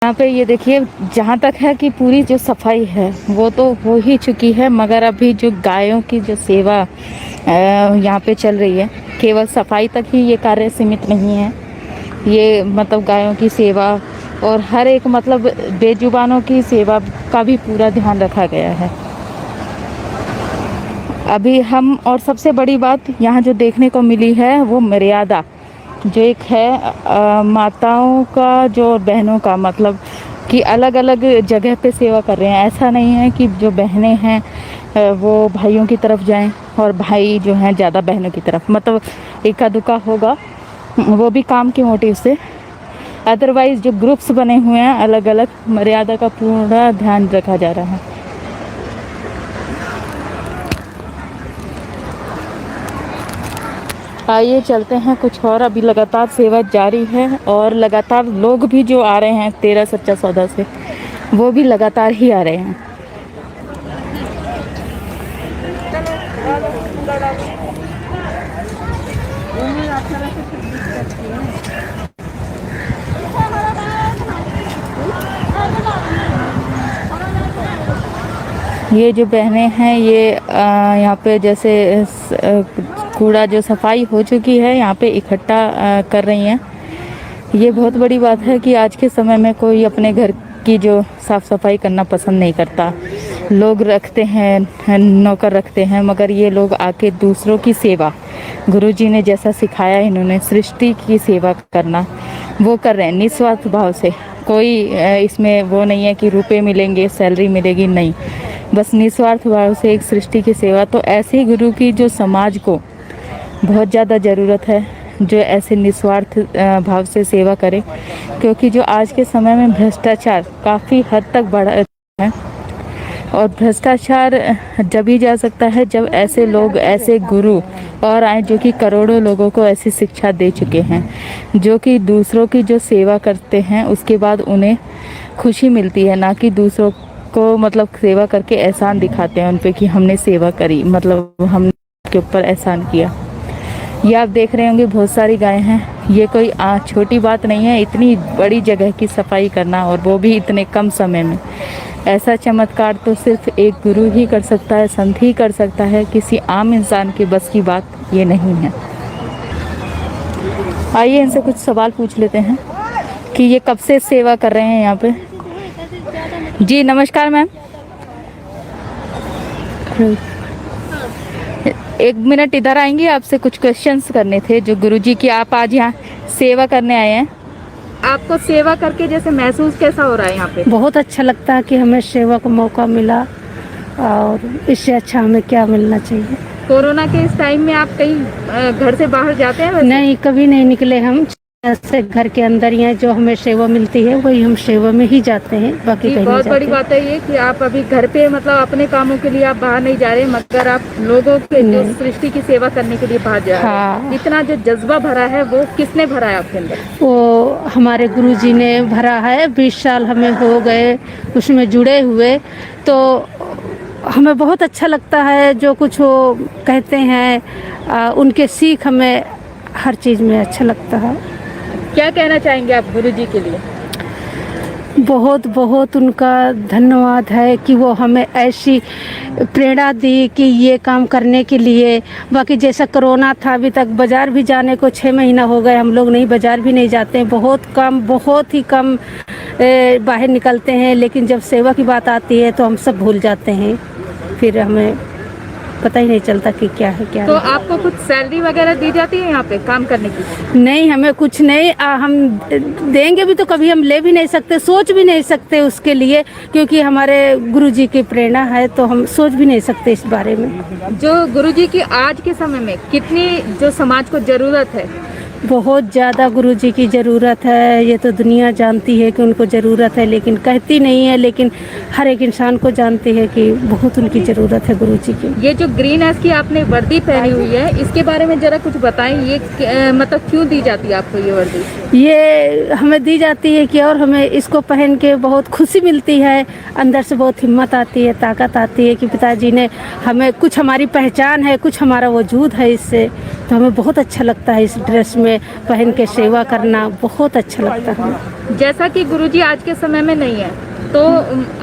यहाँ पे ये देखिए, जहाँ तक है कि पूरी जो सफाई है वो तो हो ही चुकी है, मगर अभी जो गायों की जो सेवा यहाँ पे चल रही है, केवल सफाई तक ही ये कार्य सीमित नहीं है। ये मतलब गायों की सेवा और हर एक मतलब बेजुबानों की सेवा का भी पूरा ध्यान रखा गया है अभी हम। और सबसे बड़ी बात यहाँ जो देखने को मिली है वो मर्यादा जो एक है माताओं का जो बहनों का, मतलब कि अलग अलग जगह पे सेवा कर रहे हैं। ऐसा नहीं है कि जो बहनें हैं वो भाइयों की तरफ जाएं और भाई जो हैं ज़्यादा बहनों की तरफ, मतलब इक्का दुक्का होगा वो भी काम के मोटिव से। अदरवाइज़ जो ग्रुप्स बने हुए हैं अलग अलग, मर्यादा का पूरा ध्यान रखा जा रहा है। आइए चलते हैं कुछ और। अभी लगातार सेवा जारी है और लगातार लोग भी जो आ रहे हैं 13 सच्चा सौदा से, वो भी लगातार ही आ रहे हैं। ये जो बहनें हैं ये यहाँ पे जैसे कूड़ा जो सफाई हो चुकी है यहाँ पे इकट्ठा कर रही हैं। ये बहुत बड़ी बात है कि आज के समय में कोई अपने घर की जो साफ़ सफाई करना पसंद नहीं करता। लोग रखते हैं, नौकर रखते हैं, मगर ये लोग आके दूसरों की सेवा, गुरुजी ने जैसा सिखाया इन्होंने सृष्टि की सेवा करना, वो कर रहे हैं निस्वार्थ भाव से। कोई इसमें वो नहीं है कि रुपए मिलेंगे, सैलरी मिलेगी, नहीं, बस निस्वार्थ भाव से एक सृष्टि की सेवा। तो ऐसे ही गुरु की जो समाज को बहुत ज़्यादा ज़रूरत है, जो ऐसे निस्वार्थ भाव से सेवा करे, क्योंकि जो आज के समय में भ्रष्टाचार काफ़ी हद तक बढ़ा है। और भ्रष्टाचार जब ही जा सकता है जब ऐसे लोग, ऐसे गुरु और आए जो कि करोड़ों लोगों को ऐसी शिक्षा दे चुके हैं, जो कि दूसरों की जो सेवा करते हैं उसके बाद उन्हें खुशी मिलती है, ना कि दूसरों को मतलब सेवा करके एहसान दिखाते हैं उन पे कि हमने सेवा करी, मतलब हमने के ऊपर एहसान किया। ये आप देख रहे होंगे बहुत सारी गायें हैं। ये कोई छोटी बात नहीं है, इतनी बड़ी जगह की सफाई करना, और वो भी इतने कम समय में। ऐसा चमत्कार तो सिर्फ एक गुरु ही कर सकता है, संत ही कर सकता है, किसी आम इंसान के बस की बात ये नहीं है। आइए इनसे कुछ सवाल पूछ लेते हैं कि ये कब से सेवा कर रहे हैं यहाँ पे। जी नमस्कार मैम, एक मिनट इधर आएंगे, आपसे कुछ क्वेश्चंस करने थे जो गुरुजी की। आप आज यहाँ सेवा करने आए हैं, आपको सेवा करके जैसे महसूस कैसा हो रहा है यहाँ पे? बहुत अच्छा लगता है कि हमें सेवा का मौका मिला, और इससे अच्छा हमें क्या मिलना चाहिए। कोरोना के इस टाइम में आप कहीं घर से बाहर जाते हैं वैसे? नहीं, कभी नहीं निकले हम, ऐसे घर के अंदर ही हैं। जो हमें सेवा मिलती है वही हम सेवा में ही जाते हैं, बाकी कहीं नहीं बहुत जाते। बड़ी बात है ये कि आप अभी घर पे मतलब अपने कामों के लिए आप बाहर नहीं जा रहे, मगर आप लोगों के जो सृष्टि की सेवा करने के लिए बाहर जा रहे हैं। इतना जो जज्बा भरा है वो किसने भरा है आपके अंदर? वो हमारे गुरुजी ने भरा है। 20 साल हमें हो गए उसमें जुड़े हुए, तो हमें बहुत अच्छा लगता है जो कुछ वो कहते हैं, उनके सीख हमें हर चीज़ में अच्छा लगता है। क्या कहना चाहेंगे आप गुरुजी के लिए? बहुत बहुत उनका धन्यवाद है कि वो हमें ऐसी प्रेरणा दी कि ये काम करने के लिए। बाकी जैसा कोरोना था, अभी तक बाज़ार भी जाने को 6 महीना हो गए, हम लोग नहीं बाज़ार भी नहीं जाते हैं, बहुत कम, बहुत ही कम बाहर निकलते हैं। लेकिन जब सेवा की बात आती है तो हम सब भूल जाते हैं, फिर हमें पता ही नहीं चलता कि क्या है क्या तो नहीं। आपको कुछ सैलरी वगैरह दी जाती है यहाँ पे काम करने की? नहीं, हमें कुछ नहीं। हम देंगे भी तो कभी हम ले भी नहीं सकते, सोच भी नहीं सकते उसके लिए, क्योंकि हमारे गुरुजी की प्रेरणा है, तो हम सोच भी नहीं सकते इस बारे में। जो गुरुजी की आज के समय में कितनी जो समाज को जरूरत है? बहुत ज़्यादा गुरुजी की ज़रूरत है। ये तो दुनिया जानती है कि उनको ज़रूरत है, लेकिन कहती नहीं है। लेकिन हर एक इंसान को जानती है कि बहुत उनकी ज़रूरत है गुरुजी की। ये जो ग्रीन एस की आपने वर्दी पहनी हुई है, इसके बारे में ज़रा कुछ बताएं। ये मतलब क्यों दी जाती है आपको ये वर्दी? ये हमें दी जाती है कि और हमें इसको पहन के बहुत खुशी मिलती है, अंदर से बहुत हिम्मत आती है, ताकत आती है कि पिताजी ने हमें कुछ, हमारी पहचान है, कुछ हमारा वजूद है इससे, तो तो हमें बहुत अच्छा लगता है इस ड्रेस में पहन के सेवा करना, बहुत अच्छा लगता है हमें। जैसा कि गुरुजी आज के समय में नहीं है, तो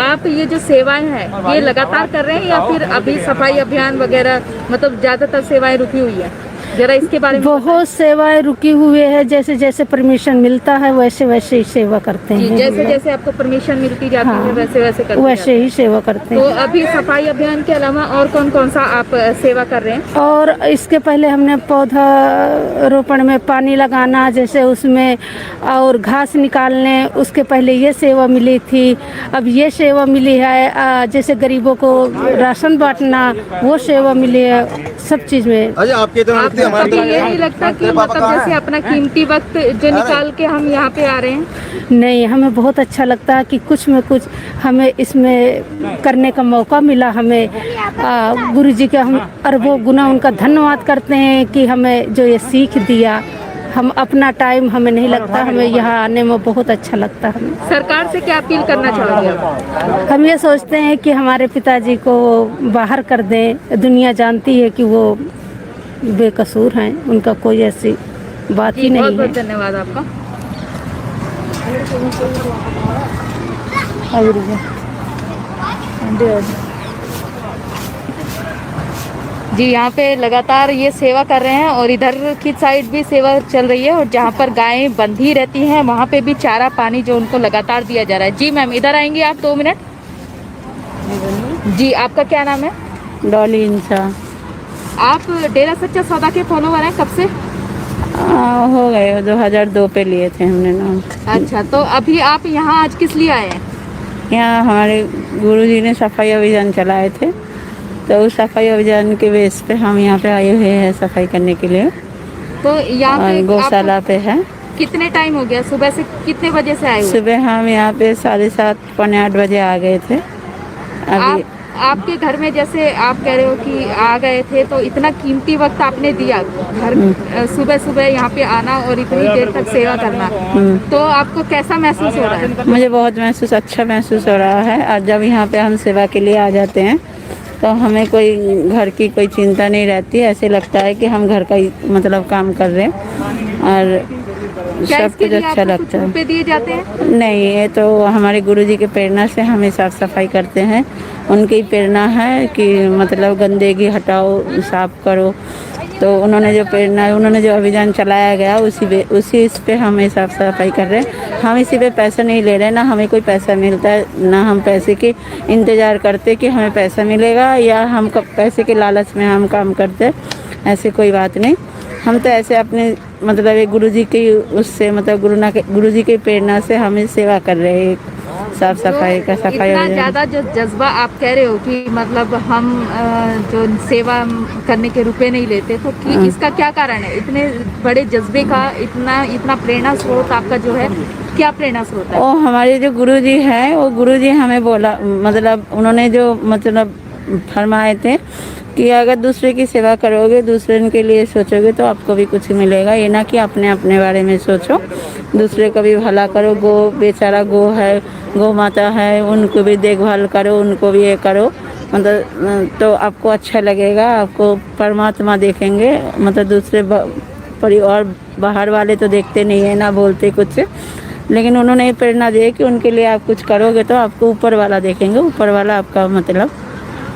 आप ये जो सेवाएं हैं ये लगातार कर रहे हैं या फिर अभी सफाई अभियान वगैरह, मतलब ज्यादातर सेवाएं रुकी हुई है? जरा इसके बारे में बहुत सेवाएं रुकी हुई है, जैसे जैसे परमिशन मिलता है वैसे वैसे ही सेवा करते जी, हैं। जैसे जैसे आपको परमिशन मिलती जाती है हाँ, वैसे वैसे करते वैसे ही सेवा करते हैं। तो हैं। अभी सफाई अभियान के अलावा और कौन कौन सा आप सेवा कर रहे हैं? और इसके पहले हमने पौधा रोपण में पानी लगाना, जैसे उसमें और घास निकालने, उसके पहले ये सेवा मिली थी। अब ये सेवा मिली है, जैसे गरीबों को राशन बांटना, वो सेवा मिली है। सब चीज़ में अजय आपके तो आपको कभी ये नहीं लगता कि मतलब जैसे अपना कीमती वक्त जो निकाल के हम यहाँ पे आ रहे हैं? नहीं, हमें बहुत अच्छा लगता है कि कुछ में कुछ हमें इसमें करने का मौका मिला। हमें गुरुजी का हम अरबों गुना उनका धन्यवाद करते हैं कि हमें जो ये सीख दिया। हम अपना टाइम हमें नहीं लगता, हमें यहाँ आने में बहुत अच्छा लगता है। हमें सरकार से क्या अपील करना चाहोगे आप? हम ये सोचते हैं कि हमारे पिताजी को बाहर कर दें। दुनिया जानती है कि वो बेकसूर हैं, उनका कोई ऐसी बात ही बहुत नहीं बहुत है। धन्यवाद आपका। जी, यहाँ पे लगातार ये सेवा कर रहे हैं और इधर की साइड भी सेवा चल रही है, और जहाँ पर गायें बंधी रहती हैं वहाँ पे भी चारा पानी जो उनको लगातार दिया जा रहा है। जी मैम, इधर आएंगे आप 2 मिनट? जी, आपका क्या नाम है? डॉली इंसा। आप डेरा सच्चा सौदा के फॉलोवर हैं कब से? हो गए 2002 पे लिए थे हमने नाम। अच्छा, तो अभी आप यहाँ आज किस लिए आए हैं? यहाँ हमारे गुरुजी ने सफाई अभियान चलाए थे, तो उस सफाई अभियान के बेस पे हम यहाँ पे आए हुए हैं सफाई करने के लिए। तो यहाँ पे गौशाला पे है। कितने टाइम हो गया? सुबह से कितने बजे से आए हुए? सुबह हम यहाँ पे 7:30 पौने 8 बजे आ गए थे। अभी आपके घर में जैसे आप कह रहे हो कि आ गए थे, तो इतना कीमती वक्त आपने दिया घर सुबह सुबह यहाँ पे आना और इतनी देर तक सेवा करना, तो आपको कैसा महसूस हो रहा है? मुझे बहुत अच्छा महसूस हो रहा है। और जब यहाँ पे हम सेवा के लिए आ जाते हैं तो हमें कोई घर की कोई चिंता नहीं रहती। ऐसे लगता है कि हम घर का ही मतलब काम कर रहे हैं और सब कुछ अच्छा लगता है। रुपए दिए जाते हैं? नहीं, ये तो हमारे गुरुजी के प्रेरणा से हमें साफ सफाई करते हैं। उनकी प्रेरणा है कि मतलब गंदगी हटाओ, साफ करो। तो उन्होंने जो प्रेरणा है, उन्होंने जो अभियान चलाया गया उसी इस पे हमें साफ सफाई कर रहे हैं। हम इसी पे पैसा नहीं ले रहे, ना हमें कोई पैसा मिलता है, ना हम पैसे के इंतज़ार करते कि हमें पैसा मिलेगा, या हम पैसे के लालच में हम काम करते। ऐसी कोई बात नहीं। हम तो ऐसे अपने मतलब एक गुरुजी की उससे मतलब गुरुजी की प्रेरणा से हमें सेवा कर रहे हैं साफ सफाई का। सफाई इतना ज़्यादा जो जज्बा आप कह रहे हो कि मतलब हम जो सेवा करने के रुपए नहीं लेते, तो कि इसका क्या कारण है? इतने बड़े जज्बे का इतना प्रेरणा स्रोत आपका जो है, क्या प्रेरणा स्रोत है? वो हमारे जो गुरुजी हैं, वो गुरुजी हमें बोला, मतलब उन्होंने जो मतलब फरमाए थे कि अगर दूसरे की सेवा करोगे, दूसरे के लिए सोचोगे तो आपको भी कुछ मिलेगा। ये ना कि अपने अपने बारे में सोचो, दूसरे का भी भला करो। बेचारा गौ है, गौ माता है, उनको भी देखभाल करो, उनको भी ये करो, मतलब तो आपको अच्छा लगेगा, आपको परमात्मा देखेंगे। मतलब दूसरे परिवार बाहर वाले तो देखते नहीं है, ना बोलते कुछ, लेकिन उन्होंने प्रेरणा दी कि उनके लिए आप कुछ करोगे तो आपको ऊपर वाला देखेंगे, ऊपर वाला आपका मतलब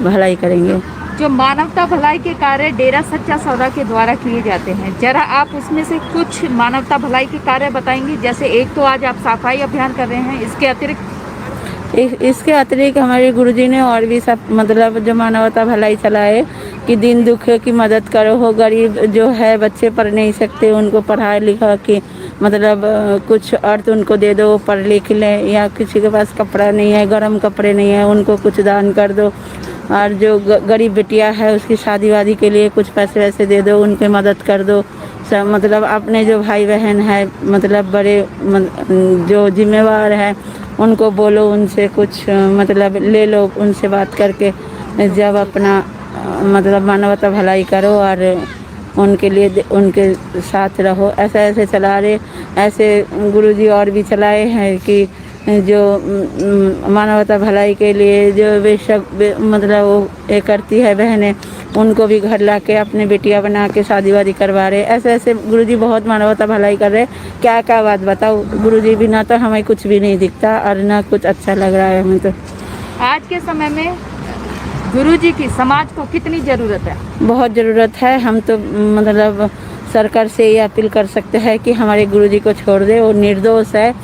भलाई करेंगे। जो मानवता भलाई के कार्य डेरा सच्चा सौदा के द्वारा किए जाते हैं, जरा आप उसमें से कुछ मानवता भलाई के कार्य बताएंगे? जैसे एक तो आज आप सफाई अभियान कर रहे हैं, इसके इसके अतिरिक्त हमारे गुरुजी ने और भी सब मतलब जो मानवता भलाई चलाए कि दिन दुख की मदद करो। हो गरीब जो है, बच्चे पढ़ नहीं सकते, उनको पढ़ा लिखा के मतलब कुछ अर्थ उनको दे दो, पढ़ लिख लें। या किसी के पास कपड़ा नहीं है, गर्म कपड़े नहीं है, उनको कुछ दान कर दो। और जो गरीब बिटिया है उसकी शादी वादी के लिए कुछ पैसे वैसे दे दो, उनके मदद कर दो। सब मतलब अपने जो भाई बहन है, मतलब बड़े जो जिम्मेवार है, उनको बोलो, उनसे कुछ मतलब ले लो, उनसे बात करके जब अपना मतलब मानवता भलाई करो और उनके लिए उनके साथ रहो। ऐसे चला रहे। ऐसे गुरुजी और भी चलाए हैं कि जो मानवता भलाई के लिए जो वे सब मतलब वो ये करती है बहनें, उनको भी घर ला के अपने बेटियां बना के शादी वादी करवा रहे। ऐसे ऐसे गुरुजी बहुत मानवता भलाई कर रहे। क्या क्या बात बताओ, गुरुजी बिना तो हमें कुछ भी नहीं दिखता और ना कुछ अच्छा लग रहा है हमें तो। आज के समय में गुरुजी की समाज को कितनी जरूरत है? बहुत ज़रूरत है। हम तो मतलब सरकार से ये अपील कर सकते हैं कि हमारे गुरुजी को छोड़ दे। वो निर्दोष है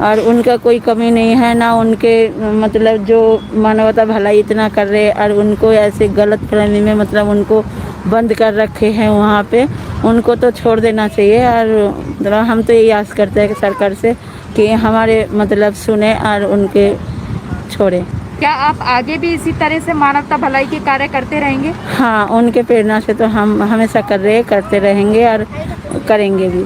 और उनका कोई कमी नहीं है, ना उनके मतलब जो मानवता भलाई इतना कर रहे और उनको ऐसे गलत फहमी में मतलब उनको बंद कर रखे हैं वहाँ पे, उनको तो छोड़ देना चाहिए। और मतलब हम तो यही आस करते हैं कि सरकार से कि हमारे मतलब सुने और उनके छोड़े। क्या आप आगे भी इसी तरह से मानवता भलाई के कार्य करते रहेंगे? हाँ, उनके प्रेरणा से तो हम हमेशा करते रहेंगे और करेंगे भी।